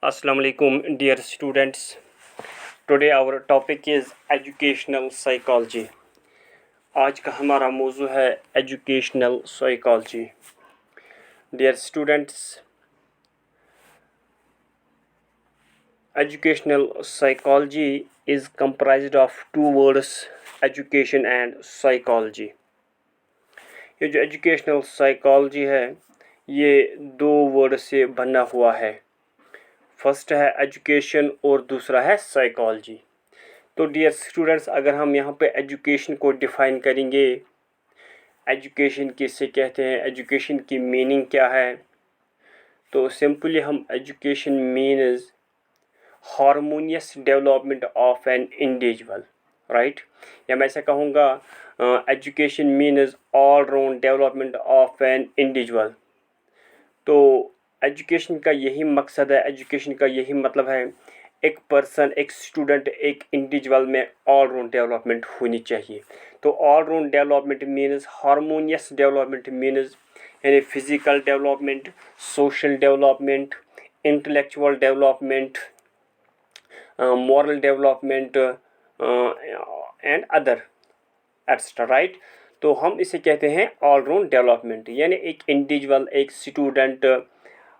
Assalamu alaikum dear students. Today our topic is educational psychology. आज का हमारा मौजू है educational psychology. Dear students, educational psychology is comprised of two words, education and psychology. ये जो educational psychology है ये दो वर्ड से बना हुआ है. फर्स्ट है एजुकेशन और दूसरा है साइकोलॉजी. तो डियर स्टूडेंट्स, अगर हम यहाँ पे एजुकेशन को डिफ़ाइन करेंगे, एजुकेशन किसे कहते हैं, एजुकेशन की मीनिंग क्या है, तो सिंपली हम education means harmonious development of an individual, right. या मैं ऐसा कहूँगा education means all round development of an individual. तो एजुकेशन का यही मकसद है, एजुकेशन का यही मतलब है, एक पर्सन, एक स्टूडेंट, एक इंडिविजुअल में ऑल राउंड डेवलपमेंट होनी चाहिए. तो all round development means harmonious development means यानी physical development, social development, intellectual development, moral development and other extra, right. तो हम इसे कहते हैं ऑल राउंड डेवलपमेंट. यानी एक इंडिविजुअल, एक स्टूडेंट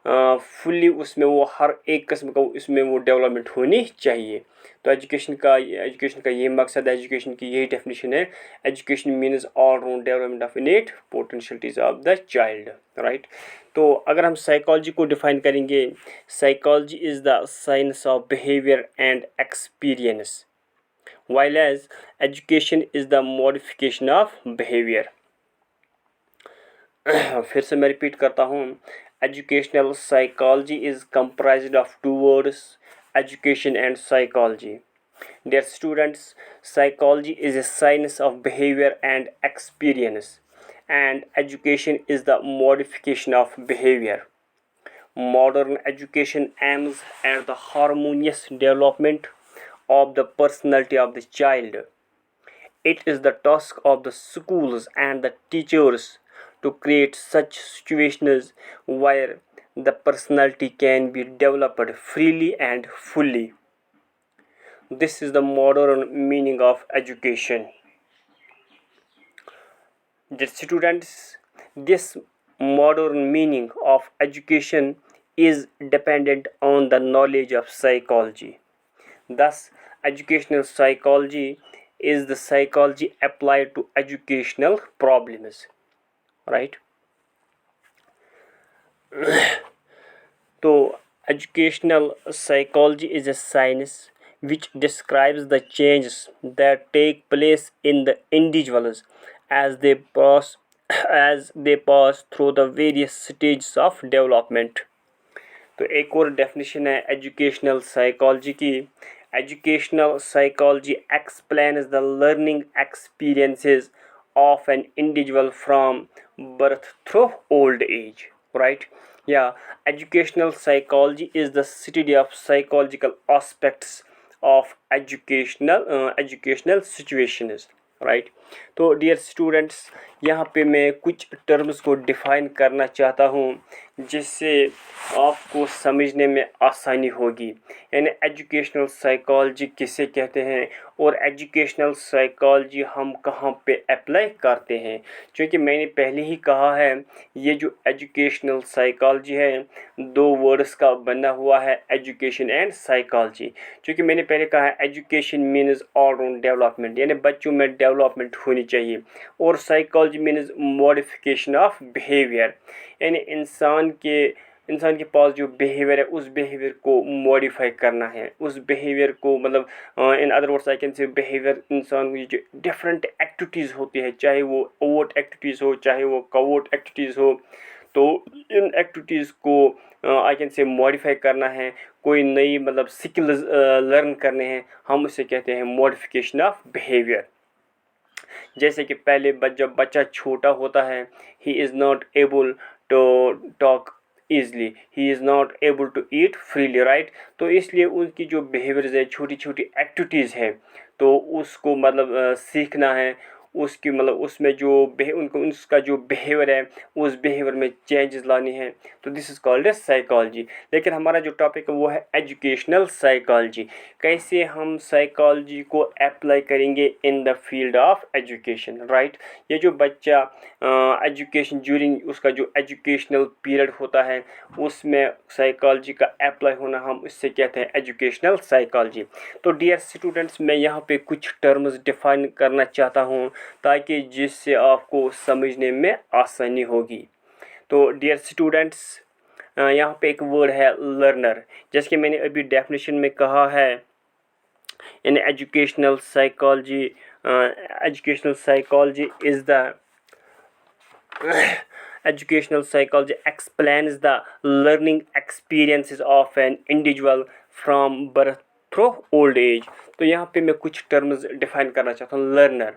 फुल्ली उसमें वो हर एक किस्म का इसमें वो डेवलपमेंट होनी चाहिए. तो एजुकेशन का ये मकसद है, एजुकेशन की यही डेफिनेशन है. Education means all round development of इनेट potentialities of the child, right. तो अगर हम साइकोलॉजी को डिफाइन करेंगे, psychology is the science of behaviour and experience, while as education is the modification of behavior. फिर से मैं रिपीट करता हूँ. Educational psychology is comprised of two words, education and psychology. Dear students, psychology is a science of behavior and experience, and education is the modification of behavior. Modern education aims at the harmonious development of the personality of the child. It is the task of the schools and the teachers to create such situations where the personality can be developed freely and fully. This is the modern meaning of education. The students, this modern meaning of education is dependent on the knowledge of psychology. Thus, educational psychology is the psychology applied to educational problems, right. So educational psychology is a science which describes the changes that take place in the individuals as they pass through the various stages of development. तो एक और definition है educational psychology की. Educational psychology explains the learning experiences of an individual from birth through old age, right. या educational psychology is the study of psychological aspects of educational situations, right. तो dear students, यहाँ पे मैं कुछ terms को define करना चाहता हूँ जिससे आपको समझने में आसानी होगी. यानी एजुकेशनल साइकोलॉजी किसे कहते हैं और एजुकेशनल साइकोलॉजी हम कहाँ पे अप्लाई करते हैं. क्योंकि मैंने पहले ही कहा है, ये जो एजुकेशनल साइकोलॉजी है दो वर्ड्स का बना हुआ है, एजुकेशन एंड साइकोलॉजी. क्योंकि मैंने पहले कहा है education means all round development, यानी बच्चों में डेवलपमेंट होनी चाहिए, और psychology means modification of behaviour, यानी इंसान के पास जो बिहेवियर है उस बिहेवियर को मॉडिफाई करना है, उस बिहेवियर को मतलब in other words I can say behaviour इंसान की जो डिफरेंट एक्टिविटीज़ होती है, चाहे वो ओवर्ट एक्टिविटीज़ हो चाहे वो कवर्ट एक्टिविटीज़ हो, तो इन एक्टिविटीज़ को आई कैन से मॉडिफाई करना है, कोई नई मतलब स्किल्स लर्न करने हैं, हम उसे कहते हैं मॉडिफिकेशन ऑफ बिहेवियर. जैसे कि पहले जब बच्चा छोटा होता है, he is not able to talk easily, he is not able to eat freely, right. तो इसलिए उनकी जो बिहेवियर्स है, छोटी छोटी एक्टिविटीज़ है, तो उसको मतलब सीखना है, उसकी मतलब उसमें जो उनको उसका जो बिहेवियर है उस बिहेवियर में चेंजेस लानी है, तो this is called a psychology. लेकिन हमारा जो टॉपिक है वो है एजुकेशनल साइकोलॉजी। कैसे हम साइकोलॉजी को अप्लाई करेंगे in the field of education, right. ये जो बच्चा एजुकेशन ज्यूरिंग उसका जो एजुकेशनल पीरियड होता है उसमें साइकोलॉजी का अप्लाई होना, हम इससे कहते हैं एजुकेशनल साइकोलॉजी। तो डियर स्टूडेंट्स, मैं यहाँ पे कुछ टर्म्स डिफाइन करना चाहता हूँ ताकि जिससे आपको समझने में आसानी होगी। तो डियर स्टूडेंट्स, यहाँ पे एक वर्ड है लर्नर। जैसे कि मैंने अभी डेफिनेशन में कहा है, in educational psychology is the educational psychology explains the learning experiences of an individual from birth through old age। तो यहाँ पे मैं कुछ टर्म्स डिफाइन करना चाहता हूँ। Learner,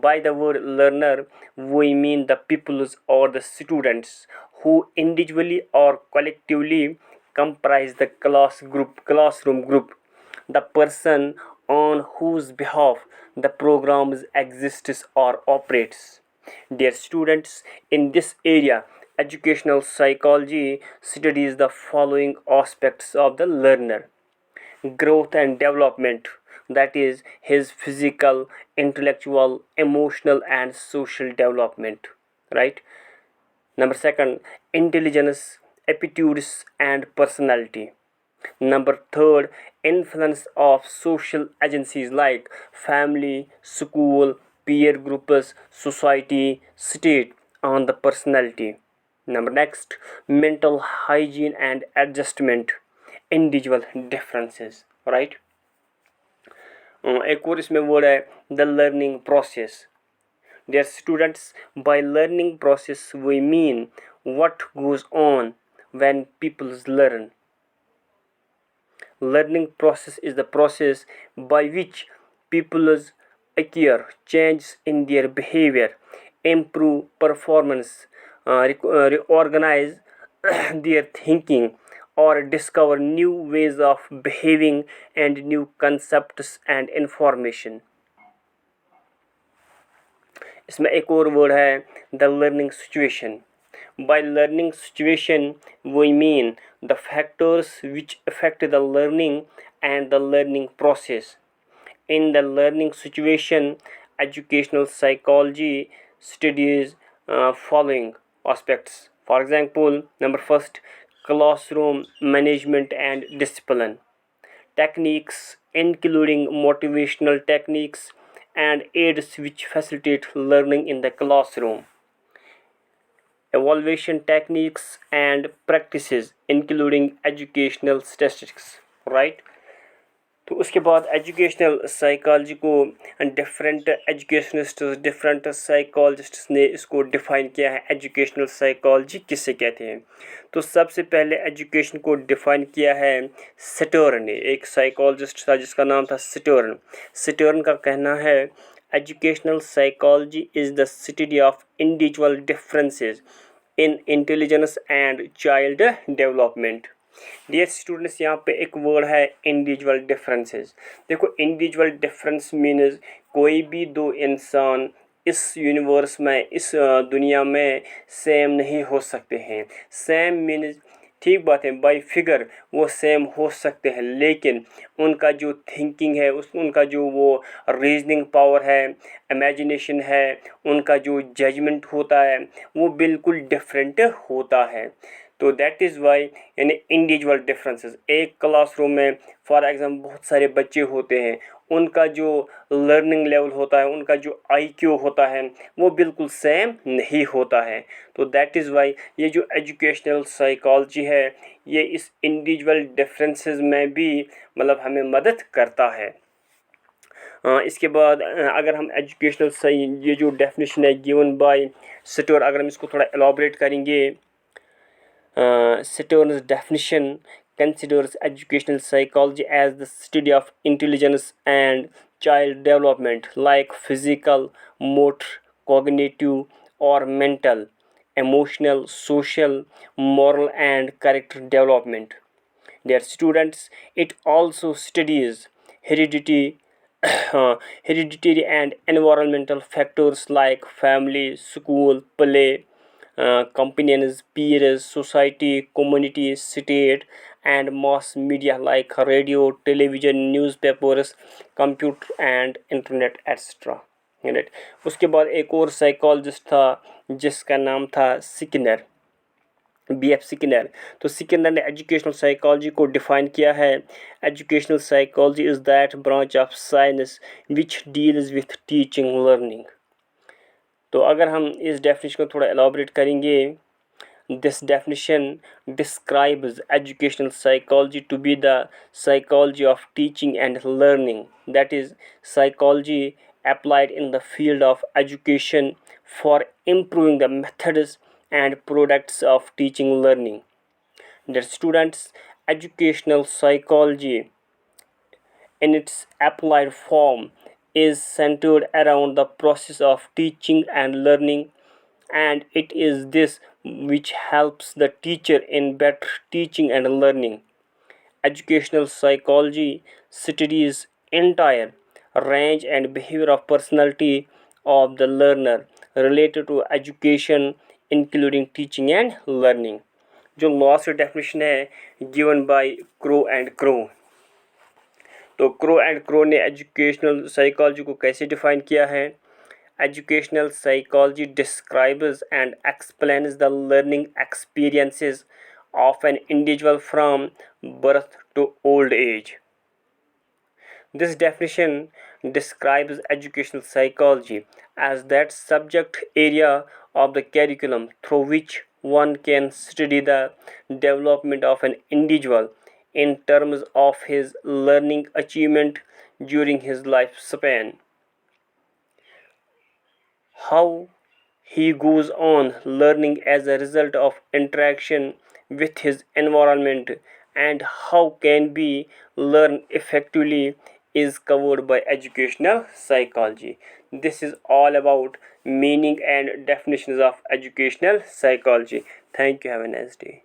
by the word learner we mean the pupils or the students who individually or collectively comprise the classroom group, the person on whose behalf the program exists or operates। Dear students, in this area, educational psychology studies the following aspects of the learner: growth and development, that is, his physical, intellectual, emotional, and social development, right? Number second, intelligence, aptitudes, and personality. Number third, influence of social agencies like family, school, peer groups, society, state on the personality. Number next, mental hygiene and adjustment, individual differences, right? एक और इसमें word है the learning process. Dear students, by learning process we mean what goes on when people learn. Learning process is the process by which people acquire changes in their behavior, improve performance, reorganize their thinking, or discover new ways of behaving and new concepts and information। इसमें एक और word है the learning situation. By learning situation we mean the factors which affect the learning and the learning process. In the learning situation, educational psychology studies following aspects. For example, number first, classroom management and discipline. Techniques including motivational techniques and aids which facilitate learning in the classroom. Evaluation techniques and practices including educational statistics, right? तो उसके बाद educational psychology को different educationist, different psychologists ने इसको define किया है। Educational psychology किसे कहते हैं? तो सबसे पहले एजुकेशन को डिफ़ाइन किया है स्टर्न ने। एक साइकोलॉजिस्ट था जिसका नाम था स्टर्न। स्टर्न का कहना है educational psychology is the study of individual differences in intelligence and child development. Dear students, यहाँ पे एक वर्ड है इंडिविजुअल डिफरेंसेस। देखो, इंडिविजुअल डिफरेंस मीन्स कोई भी दो इंसान इस यूनिवर्स में, इस दुनिया में सेम नहीं हो सकते हैं। सेम मीन्स ठीक बात है, बाय फिगर वो सेम हो सकते हैं, लेकिन उनका जो थिंकिंग है, उनका जो वो रीजनिंग पावर है, इमेजिनेशन है, उनका जो जजमेंट होता है वो बिल्कुल डिफरेंट होता है। तो दैट इज़ वाई यानी इंडिविजुअल डिफरेंसेस। एक क्लासरूम में फॉर एग्जाम्पल बहुत सारे बच्चे होते हैं, उनका जो लर्निंग लेवल होता है, उनका जो आईक्यू होता है वो बिल्कुल सेम नहीं होता है। तो दैट इज़ वाई ये जो एजुकेशनल साइकोलॉजी है ये इस इंडिविजुअल डिफरेंसेस में भी मतलब हमें मदद करता है। इसके बाद अगर हम एजुकेशनल ये जो डेफिनेशन है गिवन बाय स्टोर, अगर हम इसको थोड़ा एलाबरेट करेंगे, Stern's definition considers educational psychology as the study of intelligence and child development like physical, motor, cognitive, or mental, emotional, social, moral, and character development. Dear students, it also studies heredity, hereditary and environmental factors like family, school, play, companions, peers, society, community, state, and mass media like radio, television, newspapers, computer and internet etc. Right. उसके बाद एक और psychologist था जिसका नाम था Skinner, B.F. Skinner. तो Skinner ने एजुकेशनल साइकोलॉजी को डिफाइन किया है। Educational psychology is that branch of science which deals with teaching learning. तो अगर हम इस डेफिनेशन को थोड़ा एलाबोरेट करेंगे, this definition describes educational psychology to be the psychology of teaching and learning, that is, psychology applied in the field of education for improving the methods and products of teaching learning. The students educational psychology in its applied form is centered around the process of teaching and learning, and it is this which helps the teacher in better teaching and learning. Educational psychology studies entire range and behavior of personality of the learner related to education including teaching and learning. जो last definition है given by crow and crow. तो crow and crow ने educational psychology को कैसे define किया है? Educational psychology describes and explains the learning experiences of an individual from birth to old age. This definition describes educational psychology as that subject area of the curriculum through which one can study the development of an individual in terms of his learning achievement during his lifespan. How he goes on learning as a result of interaction with his environment and how can be learn effectively is covered by educational psychology. This is all about meaning and definitions of educational psychology. Thank you. Have a nice day.